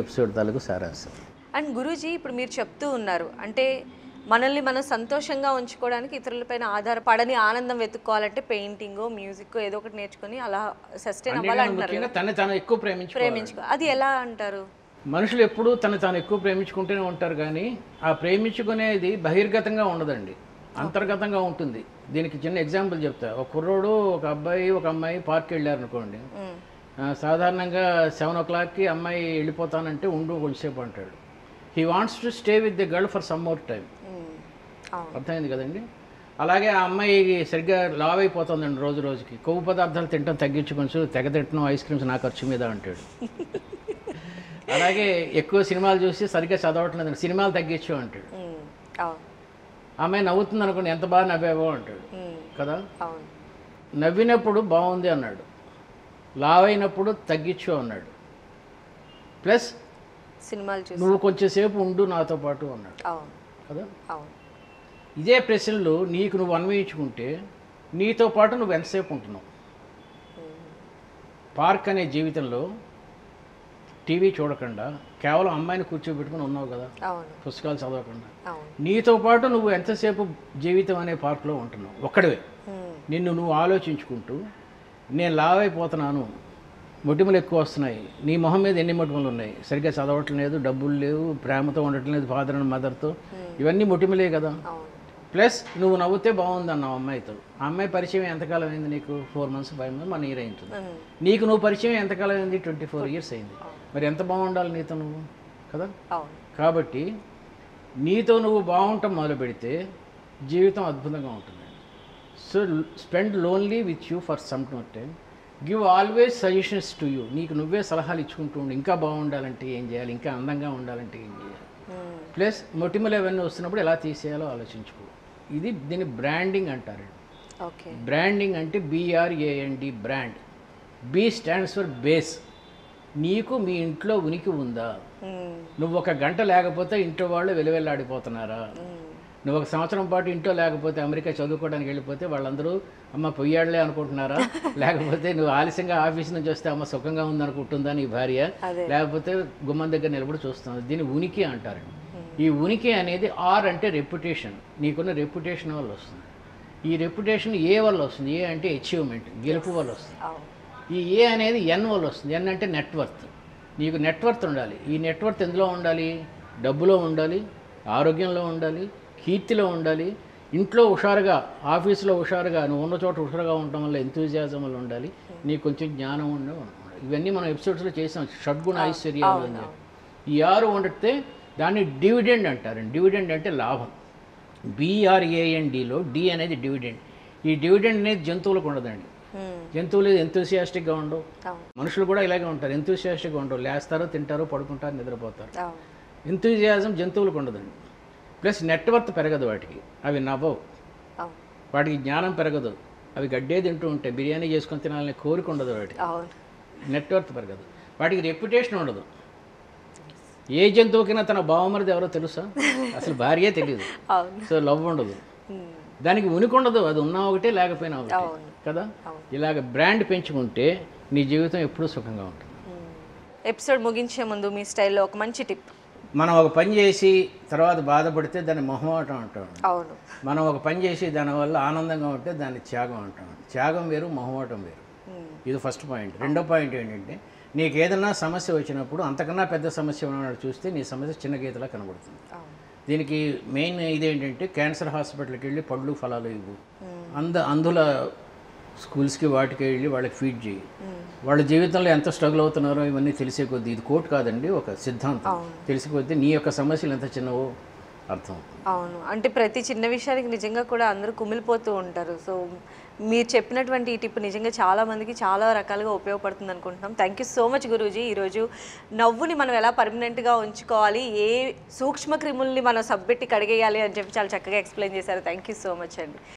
Episode తాలూకు సారాంశం. And Guruji ఇప్పుడు మీరు చెప్తూ ఉన్నారు అంటే మనల్ని మనం సంతోషంగా ఉంచుకోవడానికి ఇతరులపైన ఆధారపడని ఆనందం వెతుక్కోవాలంటే పెయింటింగ్ మ్యూజిక్ ఏదో ఒకటి నేర్చుకుని అలా సస్టైన్ అవ్వాలంటున్నారు ముఖ్యంగా తను తాను ఎక్కువ ప్రేమించుకో అది ఎలా అంటారు? మనుషులు ఎప్పుడూ తను తాను ఎక్కువ ప్రేమించుకుంటూనే ఉంటారు, కానీ ఆ ప్రేమించుకునేది బహిర్గతంగా ఉండదండి, అంతర్గతంగా ఉంటుంది. దీనికి చిన్న ఎగ్జాంపుల్ చెప్తా. ఒక కుర్రోడు ఒక అబ్బాయి ఒక అమ్మాయి పార్క్కి వెళ్ళారు అనుకోండి. సాధారణంగా 7 o'clockకి అమ్మాయి వెళ్ళిపోతానంటే ఉండు కొంచెంసేపు అంటాడు. He wants to stay with the girl for some more time. అర్థమైంది కదండి. అలాగే ఆ అమ్మాయి సరిగ్గా లావ్ అయిపోతుందండి, రోజు రోజుకి కొవ్వు పదార్థాలు తింటాం తగ్గించి కొంచెం తెగ తింటున్నాం, ఐస్ క్రీమ్స్ నా ఖర్చు మీద అంటాడు. అలాగే ఎక్కువ సినిమాలు చూసి సరిగ్గా చదవట్లేదండి, సినిమాలు తగ్గించు అంటాడు. అమ్మాయి నవ్వుతుంది అనుకోండి, ఎంత బాగా నవ్వావో అంటాడు కదా. నవ్వినప్పుడు బాగుంది అన్నాడు, లావ్ అయినప్పుడు తగ్గించు అన్నాడు, ప్లస్ సినిమాలు నువ్వు కొంచెంసేపు ఉండు నాతో పాటు అన్నాడు కదా. ఇదే ప్రశ్నలు నీకు నువ్వు అన్వయించుకుంటే నీతో పాటు నువ్వు ఎంతసేపు ఉంటున్నావు? పార్క్ అనే జీవితంలో టీవీ చూడకుండా కేవలం అమ్మాయిని కూర్చోబెట్టుకుని ఉన్నావు కదా, పుస్తకాలు చదవకుండా. నీతో పాటు నువ్వు ఎంతసేపు జీవితం అనే పార్క్లో ఉంటున్నావు ఒక్కడివే. నిన్ను నువ్వు ఆలోచించుకుంటూ నేను లావ్ అయిపోతున్నాను, మొటిమలు ఎక్కువ వస్తున్నాయి, నీ మొహం మీద ఎన్ని మొటిమలు ఉన్నాయి, సరిగ్గా చదవట్లేదు, డబ్బులు లేవు, ప్రేమతో ఉండట్లేదు ఫాదర్ అండ్ మదర్తో, ఇవన్నీ మొటిమలే కదా. ప్లస్ నువ్వు నవ్వుతే బాగుంది అన్నావు అమ్మాయితో. ఆ అమ్మాయి పరిచయం ఎంతకాలం అయింది నీకు? 4 months 5 months 1 year అయింది. నీకు నువ్వు పరిచయం ఎంతకాలం అయింది? 24 years అయింది. మరి ఎంత బాగుండాలి నీతో నువ్వు కదా. కాబట్టి నీతో నువ్వు బాగుంటాం మొదలు పెడితే జీవితం అద్భుతంగా ఉంటుంది. So spend lonely with you for some time, give always suggestions to you. నీకు నువ్వే సలహాలు ఇచ్చుకుంటూ ఉండి ఇంకా బాగుండాలంటే ఏం చేయాలి, ఇంకా అందంగా ఉండాలంటే ఏం చేయాలి, ప్లస్ మొటిమలు అవన్నీ వస్తున్నప్పుడు ఎలా తీసేయాలో ఆలోచించుకో. ఇది దీన్ని బ్రాండింగ్ అంటారు. బ్రాండింగ్ అంటే BRAND, brand. B stands for base. నీకు మీ ఇంట్లో ఉనికి ఉందా? నువ్వు 1 గంట లేకపోతే ఇంట్లో వాళ్ళు వెలువెల్లాడిపోతున్నారా? నువ్వు 1 సంవత్సరం పాటు ఇంట్లో లేకపోతే, అమెరికా చదువుకోవడానికి వెళ్ళిపోతే వాళ్ళందరూ అమ్మ పొయ్యాడులే అనుకుంటున్నారా? లేకపోతే నువ్వు ఆలస్యంగా ఆఫీస్ నుంచి వస్తే అమ్మ సుఖంగా ఉందనుకుంటుందా నీ భార్య? లేకపోతే గుమ్మం దగ్గర నిలబడి చూస్తుంది. దీన్ని ఉనికి అంటారండి. ఈ ఉనికి అనేది R అంటే రెప్యుటేషన్. నీకున్న రెప్యుటేషన్ వల్ల వస్తుంది. ఈ రెప్యుటేషన్ ఏ వల్ల వస్తుంది? ఏ అంటే అచీవ్మెంట్, గెలుపు వల్ల వస్తుంది. ఈ ఏ అనేది N వల్ల వస్తుంది. N అంటే నెట్వర్త్. నీకు నెట్వర్త్ ఉండాలి. ఈ నెట్వర్త్ ఎందులో ఉండాలి? డబ్బులో ఉండాలి, ఆరోగ్యంలో ఉండాలి, కీర్తిలో ఉండాలి, ఇంట్లో హుషారుగా, ఆఫీసులో హుషారుగా, నువ్వు ఉన్న చోట హుషారుగా ఉండటం వల్ల ఎంతూజియాజం వల్ల ఉండాలి, నీకు కొంచెం జ్ఞానం ఉండాలి. ఇవన్నీ మనం ఎపిసోడ్స్లో చేసాం, షడ్గుణ ఐశ్వర్యాలు అని చెప్పి. ఈ 6 ఉండితే దాన్ని డివిడెండ్ అంటారండి. డివిడెండ్ అంటే లాభం. BRANDలో D అనేది డివిడెండ్. ఈ డివిడెండ్ అనేది జంతువులకు ఉండదండి. జంతువులు ఎంతూసియాస్టిక్గా ఉండవు, మనుషులు కూడా ఇలాగే ఉంటారు, ఎంతూసియాస్టిక్గా ఉండవు. లేస్తారు, తింటారు, పడుకుంటారు, నిద్రపోతారు. ఎంతూజియాజం జంతువులకు ఉండదండి. ప్లస్ నెట్వర్త్ పెరగదు వాటికి, అవి నవ్వవు, వాటికి జ్ఞానం పెరగదు, అవి గడ్డే తింటూ ఉంటాయి, బిర్యానీ చేసుకొని తినాలనే కోరిక ఉండదు వాటికి, నెట్వర్త్ పెరగదు. వాటికి రెప్యుటేషన్ ఉండదు. ఏ జంతువుకైనా తన బావమరిది ఎవరో తెలుసా? అసలు భార్యే తెలియదు. సో లవ్ ఉండదు, దానికి ఉనికి ఉండదు, అది ఉన్నా ఒకటే లేకపోయినా ఒకటే కదా. ఇలాగ బ్రాండ్ పెంచుకుంటే నీ జీవితం ఎప్పుడూ సుఖంగా ఉంటుంది. ఎపిసోడ్ ముగించే ముందు మీ స్టైల్లో ఒక మంచి టిప్. మనం ఒక పని చేసి తర్వాత బాధపడితే దాన్ని మొహమాటం అంటాం. అవును. మనం ఒక పని చేసి దానివల్ల ఆనందంగా ఉంటే దాన్ని త్యాగం అంటాం. త్యాగం వేరు, మొహమాటం వేరు. ఇది ఫస్ట్ పాయింట్. రెండో పాయింట్ ఏంటంటే, నీకు ఏదైనా సమస్య వచ్చినప్పుడు అంతకన్నా పెద్ద సమస్య ఉన్నాడు చూస్తే నీ సమస్య చిన్న గీతలా కనబడుతుంది. దీనికి మెయిన్ ఇదేంటంటే, క్యాన్సర్ హాస్పిటల్కి వెళ్ళి పళ్ళు ఫలాలు ఇవ్వు, అందుల స్కూల్స్కి వాటికి వెళ్ళి వాళ్ళకి ఫీడ్ చేయి. వాళ్ళ జీవితంలో ఎంత స్ట్రగుల్ అవుతున్నారో ఇవన్నీ తెలిసే కొద్దీ, ఇది కోట్ కాదండి, ఒక సిద్ధాంతం, తెలిసే కొద్దీ నీ యొక్క సమస్యలు ఎంత చిన్నవో అర్థం. అవును, అంటే ప్రతి చిన్న విషయానికి నిజంగా కూడా అందరూ కుమిలిపోతూ ఉంటారు. సో మీరు చెప్పినటువంటి ఈ టిప్ నిజంగా చాలామందికి చాలా రకాలుగా ఉపయోగపడుతుంది అనుకుంటున్నాం. Thank you so much Guruji. ఈరోజు నవ్వుని మనం ఎలా పర్మనెంట్గా ఉంచుకోవాలి, ఏ సూక్ష్మ క్రిముల్ని మనం సబ్బెట్టి కడిగేయాలి అని చెప్పి చాలా చక్కగా ఎక్స్ప్లెయిన్ చేశారు. థ్యాంక్ యూ సో మచ్ అండి.